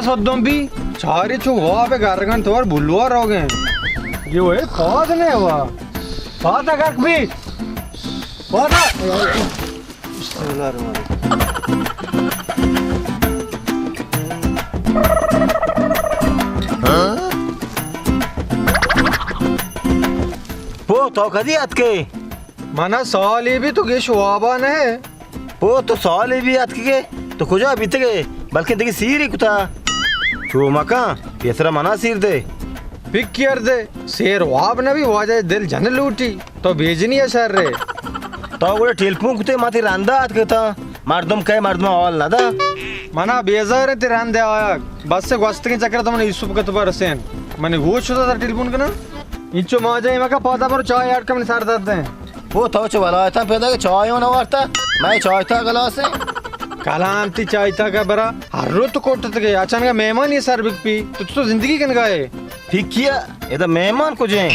सद्दोंबी चारी चुवा पे गारगन तोर बुलवा रहोगे ये वो पाद ने हुआ पाद का भी पाद पो तो कदी अत के मना साली भी तो गे शुआबा ने पो तो साली भी अत के तो खुजा बीत गए बल्कि देखी सीरी कुता तो मका पेसरा मना सीर दे पिक्यर दे शेर वाब ने भी वाजे दिल जन लूटी तो भेजनी है सर रे तो गुड़े टेलपू कुते माती रांदा आत के था मर्दम कहे मर्दम आवाल ना दा मना बेजार है तिरान दे आया बस से गोश्त के चक्कर तो मैंने यूसुफ का तो रसेन मैंने गोश्त होता था टेलफोन का ना इंचो माजे मका पौधा पर चाय ऐड का मैंने सार दर्द है वो तो चवाला था पैदा के चाय होना वारता मैं चाय था गलास से कलांती चाय था का बरा हर रोज तो कोटत गए अचानक मेहमान ये सर बिक पी तो जिंदगी कन गए ठीक किया ये तो मेहमान कुछ हैं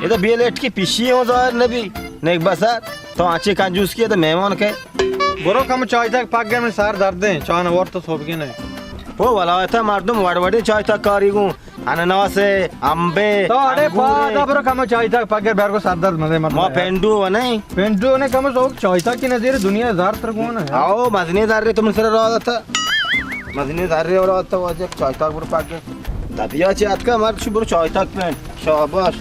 ये तो बेलेट की पिशी हो जाए नबी नेक बसा तो आंचे कंजूस किया तो मेहमान के गोरो कम चाय था पाक गए में सार दर्द है चान और तो सोप के नहीं वो वाला था मर्दम वड़वड़े चाय था कारीगू अनानास अंबे तो अरे पादा बरो कम चाय था पाक गए बैर को सार दर्द मजे मत मां पेंडू नहीं पेंडू ने कम सो चाय था की नजर दुनिया जार तर कौन है आओ मजनीदार रे तुम सर रहा था मजनीदार रे और था वो जब चाय था बुर पाक गए दबिया चात का मार शुभर चाय था पेंट शाबाश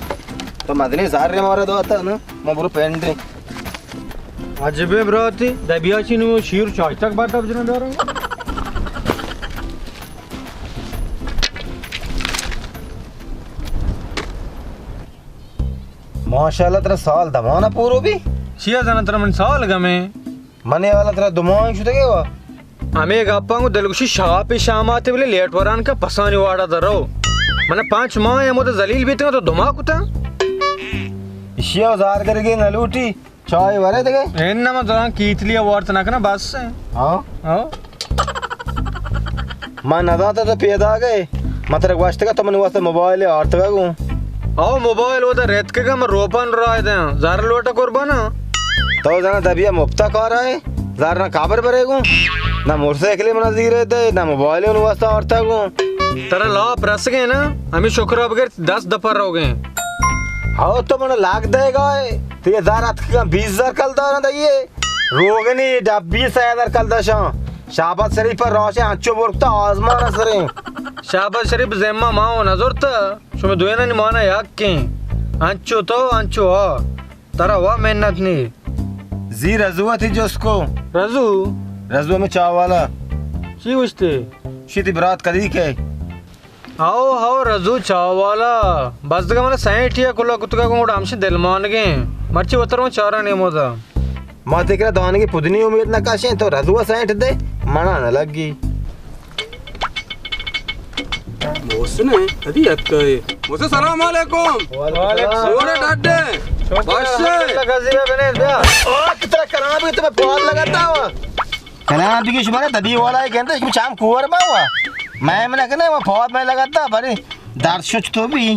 तो मजनीदार रे मारे दो था ना मैं बुर पेंट रे अजबे ब्रोती दबिया ची नु शीर चाय तक बात अब जन दो माशाल्लाह तेरा साल दमाना पूरो भी शिया जन तर मन साल गमे मने वाला तेरा दुमान शुते के वा हमें गप्पांगु दलगुशी शाप शाम आते बोले लेट वरान का पसानी वाड़ा दरो मने 5 माह है मोते जलील बीते तो धमाक उता इशिया जार करके नलूटी चाय वरे दगे एन्ना म जरा कीतलिया वार्त ना कना बस से हां हां मन नदाता तो पैदा गए मतलब वास्ते का तो मन वास्ते मोबाइल है और तगो आओ मोबाइल होता रेत के का मैं रोपन रहा है जार लोटा कुर्बाना तो जना दबिया मुफ्ता का रहा है जार ना काबर बरेगो ना मोटरसाइकिल में नजदीक रहते ना मोबाइल में वास्ता और तगो तेरा ला प्रस गए ना हमें शुक्र बगैर 10 दफा रह गए हां तो मन लाग देगा तो ये जार अत का 20000 कल दा ना दइए रोगनी 20000 कल दा शाबाश शरीफ पर रोशे आंचो बोलता आजमान असरे शाबाश शरीफ जेम्मा माओ नजरता शुमे दुएना नि माना याक के अंचो तो अंचो आ तारा वा मेहनत नी जी रजुआ थी जो उसको रजुआ में चाव वाला शी उस्ते शीती बरात कदी के आओ आओ रजू चाव वाला बस दगा मला सैठिया कुला कुतगा को आमसे दिल मान गए मर्ची उतरो चारा ने मोदा माते के दाने की पुदनी उम्मीद ना काशे तो रजुआ सैठ दे मना न लगी मोसने अभी अक्के मोसे सलाम वालेकुम वालेकुम सोरे डाडे बस गजीरा बने बया ओ कितना करा भी तुम्हें बहुत लगाता हुआ कना भी की शुमारे दबी वाला है कहते इसमें शाम कुवर में हुआ मैंने कहना वो बहुत में लगाता बड़े दर्शक तो भी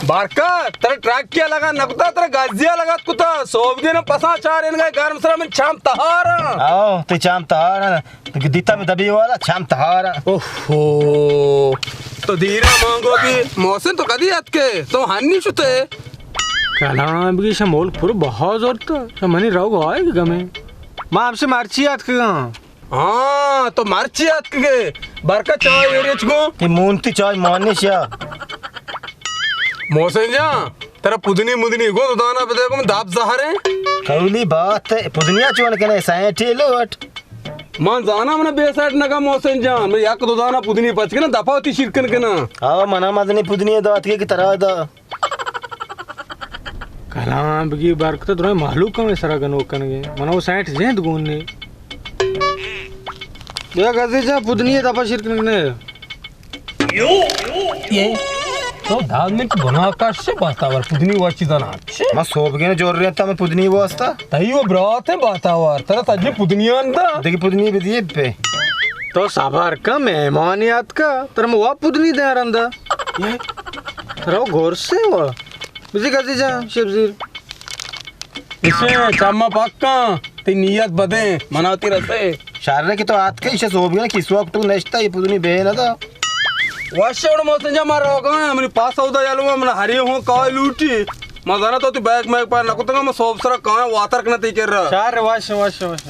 बारका तेरा ट्रैक किया लगा नकता तेरा गाजिया लगा कुता सोबगे न पसा चार इन गए गरम सरा में शाम तहारा आओ तो शाम तहारा तो दीता में दबी वाला शाम तहारा ओहो तो धीरा मांगोगी मौसम तो कदी याद के तो हानि छुते कलाम भी शमोल पूरा बहुत जोर था मनी राव आएगा गमे माँ आपसे मार्ची याद का हाँ तो मार्ची याद के बरका चाय एरियच को ಈ ಮೂಂತಿ ಚಾಯ್ ಮಾನಿಶ मोसेंजा तेरा पुदनी मुदनी गो तो दाना पे देखो मैं दाब सहारे ಕೌಲಿ ಬಾತ್ ಪುದನಿಯಾ ಚೋನ್ ಕನೆ ಸಾಯಟಿ ಲೋಟ್ मां जाना मने बेसाट नगा मोसेंजा मैं याक तो दाना पुदनी पच के ना दफावती शिरकन के ना ಆ ಮನ ಮದನಿ ಪುದನಿಯಾ ದಾತ್ के तरह दा कलाम बगी बार तो तुम्हें मालूम कम है सरा गनो कनगे मनो 60 जेंद गुनने या गजे जा पुदनी दफा शिरकन ने ये तो दाल में बना आकाश से बातावर पुदनी वाची दाना अच्छे मा सोबगे ने जोर रहता मैं पुदनी वास्ता तई वो ब्रात है बातावर तेरा तजे पुदनिया अंदा देखी पुदनी भी दिए पे तो साबार का मेहमान याद का तर मैं वाप पुदनी दे रंदा तेरा घोर से वो मुझे गजे जा शेबजीर इसे चामा पक्का ते नियत बदे मनाती रहते शारने की तो आत के इसे सोबगे ने किस वक्त नष्टा ये पुदनी बेना था वाशेवड मोसेंजा मार होगा मैं पास होता जालू मैं हरी हूं काय लूटी मजाना तो तू बैग मैग पर नकुतंगा मैं सोबसरा कहां वातर कना ती कर रहा चार वाश वाश वाश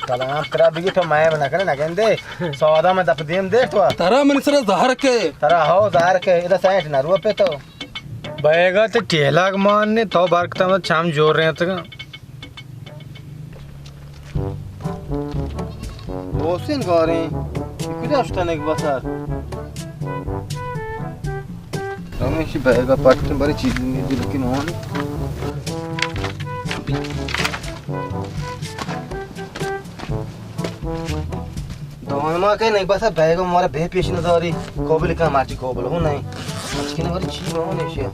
कलाम करा बिगी तो मैं बना करे ना गंदे सौदा में दप देम देख तो तारा मन सरा जहर के तरा हो जार के इधर 60 ना रुपए तो बैगा ते टेला मान ने तो बारकता में शाम जोर रहे थे दोस्तिन गारे कुछ असताने के बसार रमेश बैगा पाट बड़ी चीज दिल की मोहन दोन मां के नहीं बसा बैगा हमारा बे पेश न दारी कोबल का माटी कोबल हो नहीं आज के बड़ी चीज मोहन है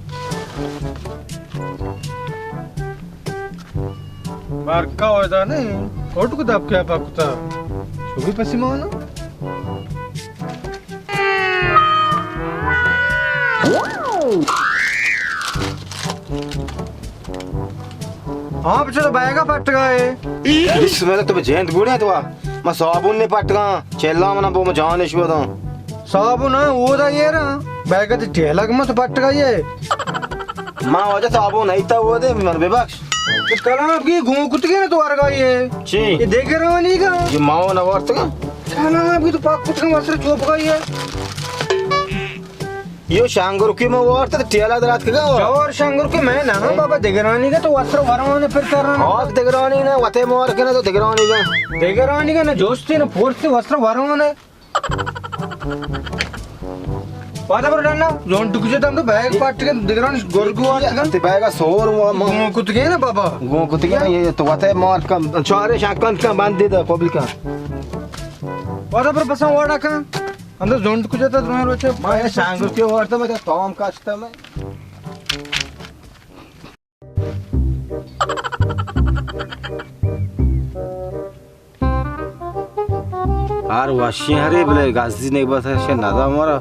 बारका होता नहीं कोट को दब क्या पाकुता छुबी पसीमा ना हाँ पिछले तो बैगा पट गए इसमें तो जेंद गुड़े तो मैं साबुन ने पट गा चेला मना बो मैं जान इश्व तो साबुन है वो था ये ना बैगा तो टेला के मत पट गए ये मां वजह साबुन नहीं था वो दे मन बेबख्श तो कल आपकी घूम कुत्ते के ना तो आ गए ची ये देख रहे हो नहीं का ये माओ न वर्त का कल आपकी तो पाक कुत्ते के वस्त्र चोप गई है यो शांगुर की में वर्त तो टेला रात का और शंकर के मैं ना बाबा देगरानी का तो वस्त्र वरवाने फिर कर रहा और दिगरानी ने वते मोर के ना तो दिगरानी का देगरानी का ना जोस्ती ना फोर्स वस्त्र वरवाने पादा पर डालना जोन टुक जे तम तो बैग पाट के देगरानी गोरगु आ ते बैगा सोर वो कुत्ते के ना बाबा गो कुछ के ये तो वते मोर का चारे शाकन का बांध दे दा पब्लिक का पादा पर बसा वाड़ा का अंदर जोन टुक जे ता तुम्हारे बच्चे मैं शांगुर के वर्त में तो तोम काटता मैं आर वाशी हरे बले गाजी ने बस से नादा मोरा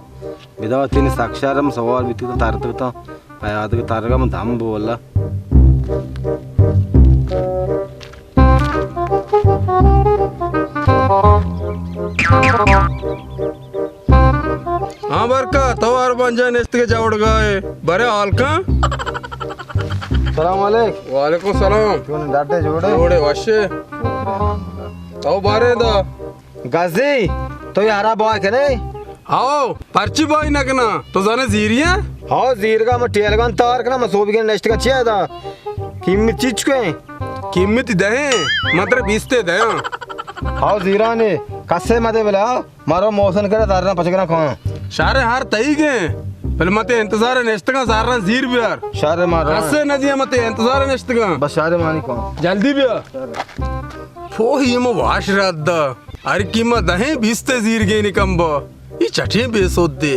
विदावती ने साक्षारम सवाल बिती तो तारत तो पायाद के तारगा में धाम बोला हाँ बरका तवार पंजा नेस्त के जावड़ गए बरे हाल का सलाम अलैकुम वालेकुम सलाम क्यों डाटे जोड़े जोड़े वाशे तो बारे दा गाजी तो यारा बॉय के नहीं आओ पर्ची बॉय ना कना तो जाने जीरिया हाँ जीर का मैं टेलगन तार का ना मैं सोबी के नेक्स्ट का चिया था कीमत चीज के कीमत दे मात्र 20 ते दे हाँ जीरा ने कस्से मते बोला मारो मौसन करे तारना पचकना कौन शारे हार तई गए पहले मते इंतजार नेस्ट का सारना जीर बियार शारे मारो कस्से न दिया मते इंतजार नेस्ट का बस शारे मानी कौन जल्दी बिया फो ही मो वाश रद्द अरे कीमत दहे 20 ते जीर गए निकम्बो ये चटे बेसोद दे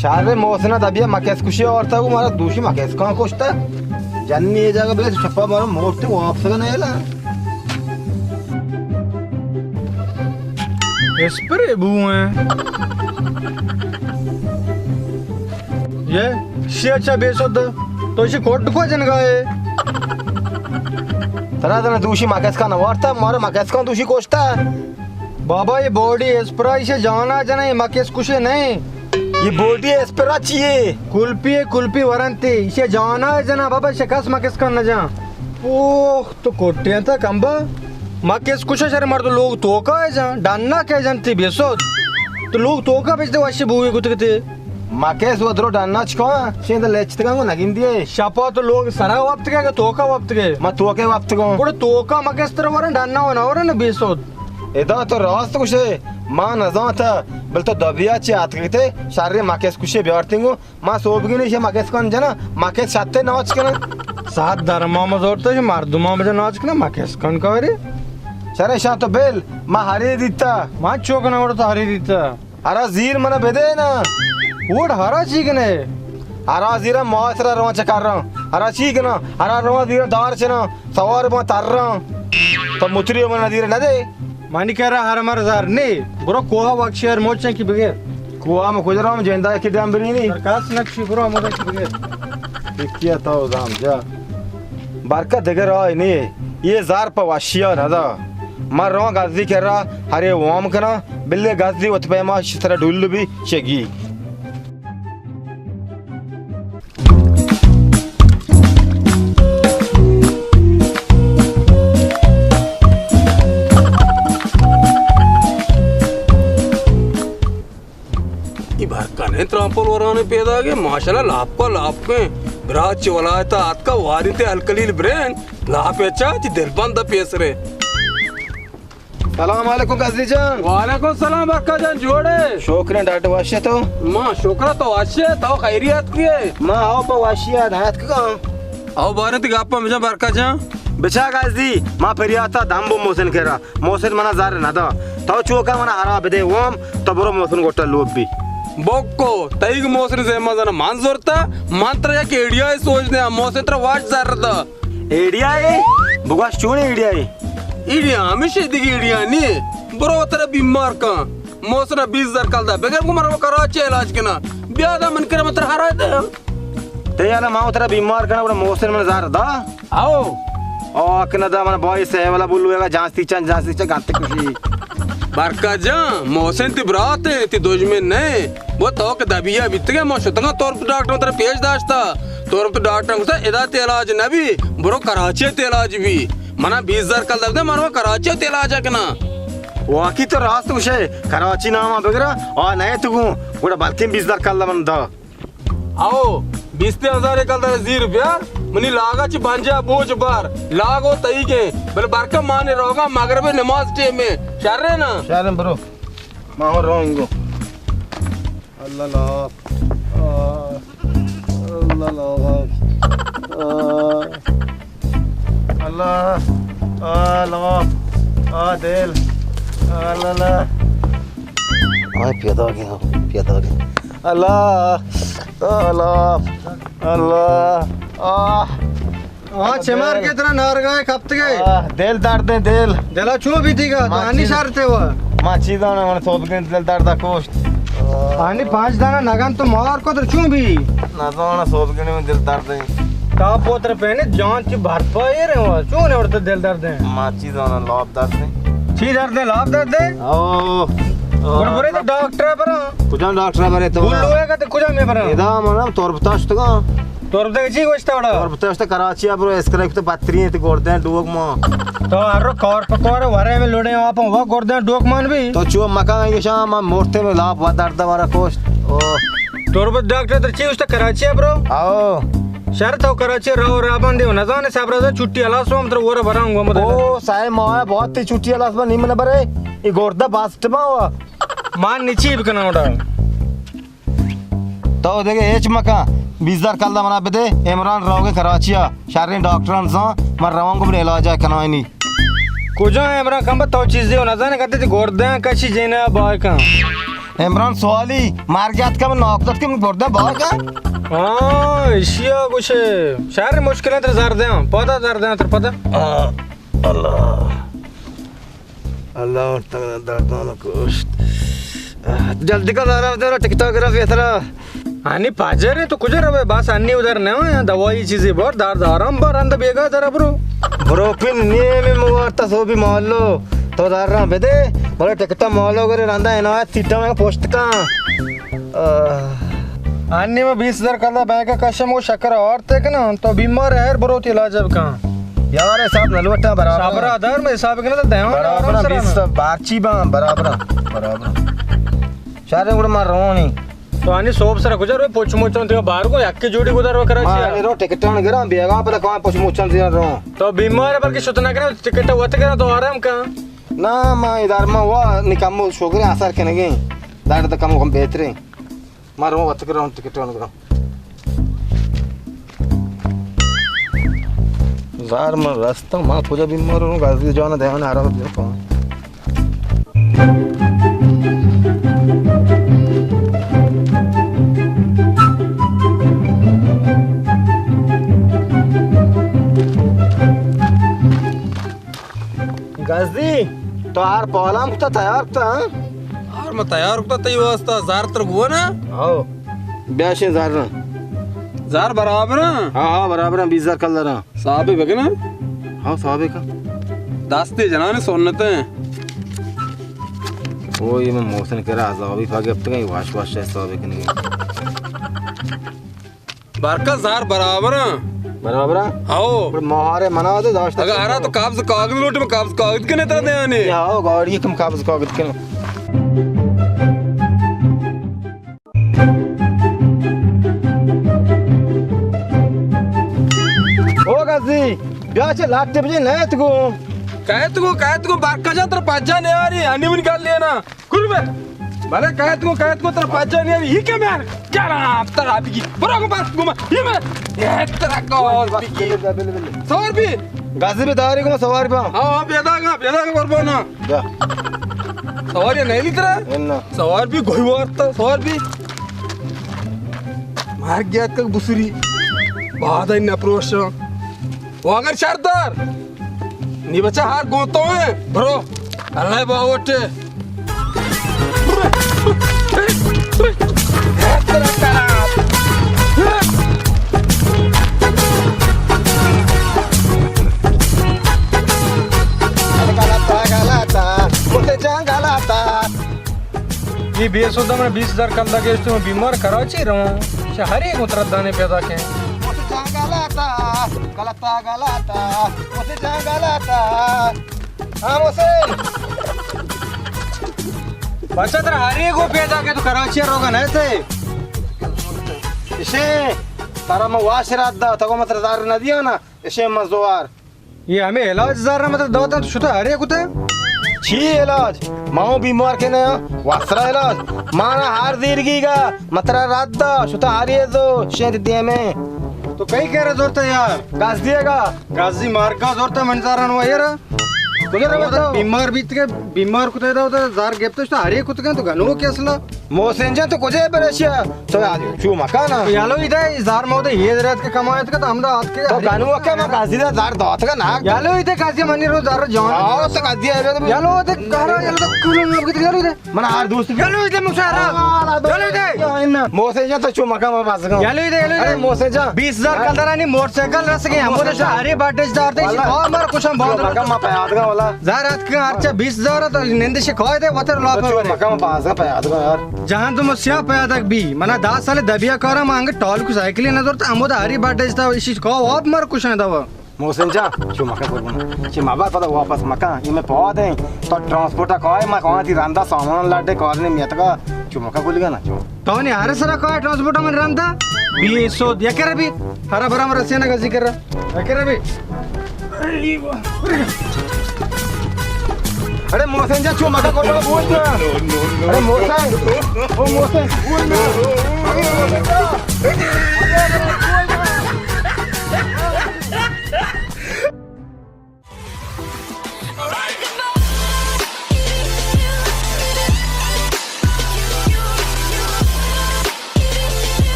शारे मौसना दबिया मकेस खुशी और था वो मारा दूसरी मकेस कौन कोष्टा जन्नी ये जगह बे छप्पा मारो मोटे वापस का नहीं ला इस पर बू है ये अच्छा बेसोद तो इसे कोट को जन गए तना तना दूसरी मकेस का नवार था मारो मकेस का दूसरी कोष्टा बाबा ये बॉडी एस्परा इसे जाना जाना ये मकेस कुछ नहीं ये बॉडी एस्पेरा चाहिए कुल्पी वरंती इसे जाना है जना बाबा शिकस मकेस करना जा ओह तो कोटे था कंबा माँ केस कुछ शहर मार तो लोग तो का है जान डान्ना क्या जानते बेसो तो लोग तो का बेचते वाशी बुए कुतकते माकेस वद्रो डान्ना चको शेंद लेचतगा नगिन दिए शापा तो लोग सरा वक्त के तो का वक्त के म तोके वक्तगो कोड़े तो का मकेस तरह वाला डान्ना होना और ना बेसो एदा तो रास्त कुछ मां नजा था बल तो दबिया चे आत गते सारे माकेस कुछ बेवरतिंगो मां सोबगी नहीं माकेस कौन जना माकेस साथे नाच के सात धर्मा में जोड़ते हैं मारदुमा में जो नाच के ना मकेस कौन का रे सरे शा तो बेल मां हरी दिता माँ चौक ना उड़ता हरी दीता अरा जीर मना बेदे ना वोट हरा चीक ने अरा जीरा मौसरा रोच कर रहा हूं अरा चीक ना अरा रो जीरा दार से ना सवार में तर रहा तो मुतरी मना जीरा ना दे मानी कह रहा हर मर जार नहीं ब्रो कोहा बख्शियार मोचे की बगैर कुआ में गुजरा हूं जेंदा की डंबरी नहीं सरकास नक्शी ब्रो मोचे की बगैर किया तो जाम जा बरकत देगर आए नहीं ये जार पवाशिया ना दा मर रो गाजी कर रहा हरे वाम करा बिल्ले गाजी उत्पैमा शितरा ढुल्लु भी चेगी कने त्रांपोल वराने पैदा के माशाल्लाह लाप के ब्राच वलायता आत का वारिते अलकलील ब्रेन लाप अच्छा ती दिलबंद पेसरे सलाम अलैकुम गाजी जान वालेकुम सलाम बक्का जान जोड़े शोकरे डाट वाशे तो मां शुक्र तो वाशे तो खैरियत की मां आओ पवाशिया धात का आओ बारे ती गापा मुझे बरका जान बिचा गाजी मां परियाता दाम्बो मोसन केरा मोसन मना जार ना दा तो चोका मना हरा बदे ओम तबरो मोसन गोटा लोब भी बोक्को तईग मोसरी से मजन मानजोरता मंत्र या केडिया सोचने मोसत्र वाट जारता एडिया है बुगास चोने एडिया है इडिया हमेशा दिगी इडिया नी बरो तेरा बीमार का मोसरा 20,000 कल दा बगैर को मरवा कराची इलाज के ना ब्यादा मन करे मत हरा दे ते याला मां तेरा बीमार करना बड़ा मोसन मन जार दा आओ ओ अकना दा मन बॉय से वाला बोलुएगा जांचती चा गाते खुशी बरका जा मोसन ती बरात है ती दुश्मन नहीं वो तो के दबिया बितगे मो शतंगा तौर पर डॉक्टर तेरा पेश दाश्ता तौर पर डॉक्टर को इदा ते इलाज ना भी बरो कराची ते इलाज भी मना 20,000 कल दे मनवा कराची ते इलाज के ना वाकी तो रास्त उसे कराची नामा बगरा और नए तुगु बड़ा बल्कि 20,000 कल मन दा आओ 20,000 कल दा 0 रुपया मनी लागा ची बंजा बोझ बार लागो तई के बल बरका माने रोगा मगरब नमाज टे में शर्रे ना शारम ब्रो मां रोंगो अल्लाह ला अल्लाह ला अल्लाह दिल अल्लाह ला आय पियादा गया अल्लाह अल्लाह हाँ चमार के तरह नार गए कब तक दिल दर्द है दिल जला चू भी थी का तो आनी शारते हुआ माची दाना मन सोब के दिल दर्द कोस्ट आनी 5 दाना नगन तो मार को तो चू भी ना दाना सोब के में दिल दर्द है का पोत्र पहने जान ची भर पाए रे हुआ चू ने उड़ते दिल दर्द है माची दाना लाभ दर्द है छी दर्द है लाभ दर्द है ओ बड़े तो डॉक्टर पर कुछ डॉक्टर बरे तो बोल लोएगा तो कुछ में पर इदा मन तोर बतास तो तोर दे जी गोश्ता बड़ा तोर बतास तो कराची ब्रो एस्क्राइब तो पत्री है तो गोरदे डोग मो तो आरो कौर पकोर वरे में लोड़े आप वो गोरदे डोक मान भी तो चो मका ये शाम मोरते में लाभ वा दर्द हमारा कोस्ट ओ तोर बद डॉक्टर तो ची उसता कराची है ब्रो आओ शर्त हो कराची राव राबन देव न जाने साबरा से छुट्टी अलास में मतलब वो भराऊंगा मतलब ओ साय माया बहुत ही छुट्टी अलास में निमन बरे ये गोरदा बास्ट में हुआ मान नीचे भी करना उड़ा तो देखे एच मका 20,000 कल दा मना बदे इमरान राव के कराचिया शारे डॉक्टर सा मर रवांग को इलाज है कना नहीं कुछ है मेरा कम तो चीजें हो ना जाने कहते थे गोरदे कशी जेना बाय का इमरान सवाली मार के का नौकत के गोरदा बाय का हां एशिया कुछ शहर मुश्किल है तो जार दे पता जार दे तो पता अल्लाह अल्लाह तक दर्द ना कुछ जल्दी का जरा उधर टिकटॉक ग्राफ ये थरा आनी पाजर है तो कुछ रवे बस अन्नी उधर न हो दवाई चीजें बहुत दार आराम पर अंदर बेगा जरा ब्रो पिन निये में मुआरता सो भी मान लो तो दार रहा बेदे बोले टिकटा मान लो करे रंदा है ना सीटा में पोस्ट का अन्नी में 20,000 का बैंक का कशम वो शक्कर और तक ना तो बीमार है ब्रो इलाज अब कहाँ यार हिसाब नलवटा बराबर साबर आधार में हिसाब करना तो देवा बराबर 20 बाची बा बराबर शारे गुड मार रोनी तो आनी सोप सर गुजर पोच मोचन ते बाहर को यक्के जोड़ी गुदर व करा माने रो टिकट न गिरा बेगा पर कहां पोच मोचन दिया रो तो बीमार पर के सुतना करे टिकट वत करे तो आराम का ना मा इधर मा वा निकम शोगरे आसार कनेगे दाड़ त कम बेहतरे मारो वत करो टिकट न गिरा जार में रास्ता मां पूजा बीमार हूं गाजी जाना ध्यान आ रहा देखो गाजी तो आर पहला मुक्ता तैयार था और मैं तैयार होता तई वास्ता जार तर गो ना आओ 82,000 ना जार बराबर ना हाँ बराबर 20,000 कल रहा साहब है बगना हाँ साहब का दास्ते जनाने सोनते वो ये मैं मौसम कह रहा था अभी भागे अब तक वाश वाश है साहब के नहीं बारका जार बराबर बराबर आओ पर मोहारे मना दे दोस्त अगर आ रहा तो काब्ज कागज लोटे में काब्ज कागज के नेता दे आने आओ गाड़ी कम कागज कागज के ओ गाजी ब्याह से लाख बजे नहीं तुको कहत को बारका जा तेरा पाजा नहीं आ रही हनीमून निकाल लिया ना कुल में भले कहत को तेरा पाजा नहीं आ रही ही क्या मैं क्या रहा तेरा अभी की बड़ा को बात घुमा ये मैं ये तेरा को सवार भी गाजी भी दारी को सवारी पा हाँ बेदा का करबो ना जा सवार ये नहीं लिख रहा इन्ना सवार भी कोई वार्ता सवार भी मार गया तक बुसरी बाधा इन अप्रोच वागर शारदार नी बच्चा हार गोतो है ब्रो अल्लाह बावटे ये बेस होता मैं 20,000 कल लगे तो मैं बीमार कराची रहूं हर एक उतरत दाने पैदा के बच्चा तेरा हर एक को पैदा के तो कराची रहोगा ना ऐसे इसे तारा में वाश रात दा तको मत दार न दिया ना इसे मजदूर ये हमें इलाज जार मतलब दवा तो छुटा हर एक होता है छी इलाज माओ बीमार के ना वासरा इलाज माना हार दीर्घीगा मतरा रात दा शुता हारिए दो शेर दिए में तो कई कह रहे जोरता यार गाज दिएगा गाजी मार का जोरता मंजारा नो यार तुझे बताओ बीमार बीत के बीमार कुत्ते होता जार गेप तो हर एक कुत्ते तो गनो के असला मोसेंजन तो कुछ बरेशिया तो आज चू मकाना यालो इधर जार मोदे ये रात के कमाए का तो हम रात के तो गानु के मैं गाजी दा जार दात का ना यालो इधर काजी मनी रो जार जवान आओ तो गाजी है तो यालो इधर कहरा यालो तो कुल लोग इधर यालो इधर मन हार दोस्त यालो इधर मुशारा यालो इधर मोसेंजन तो चू मका में पास का यालो इधर अरे मोसेंजन 20,000 कंदरानी मोटरसाइकिल रस के हम तो हरे बाटे जाते और मार कुछ हम बहुत मका में पैयाद का वाला जार रात के अर्चा 20,000 तो निंद से खोए दे वतर लॉप में मका में पास का पैयाद का यार जहां तुम स्या पैदा भी मना 10 साल दबिया करा मांग टॉल को साइकिल नजर तो हम हरी बाटे था इसी को आप मार कुछ है दवा मोसेंजा चू मका करबो ची माबा पता वापस मका ये में पहुंच दे तो ट्रांसपोर्ट का है मैं कहां थी रंदा सामान लाडे करने में तक चू मका बोलेगा ना चू तो ने हरे सरा को ट्रांसपोर्ट में रंदा भी सो या करे भी हरा भरा में रसिया ना गजी कर रहा या करे भी अरे मोसेंजा चू मका करबो बोल ना अरे मोसें ओ मोसें बोल ना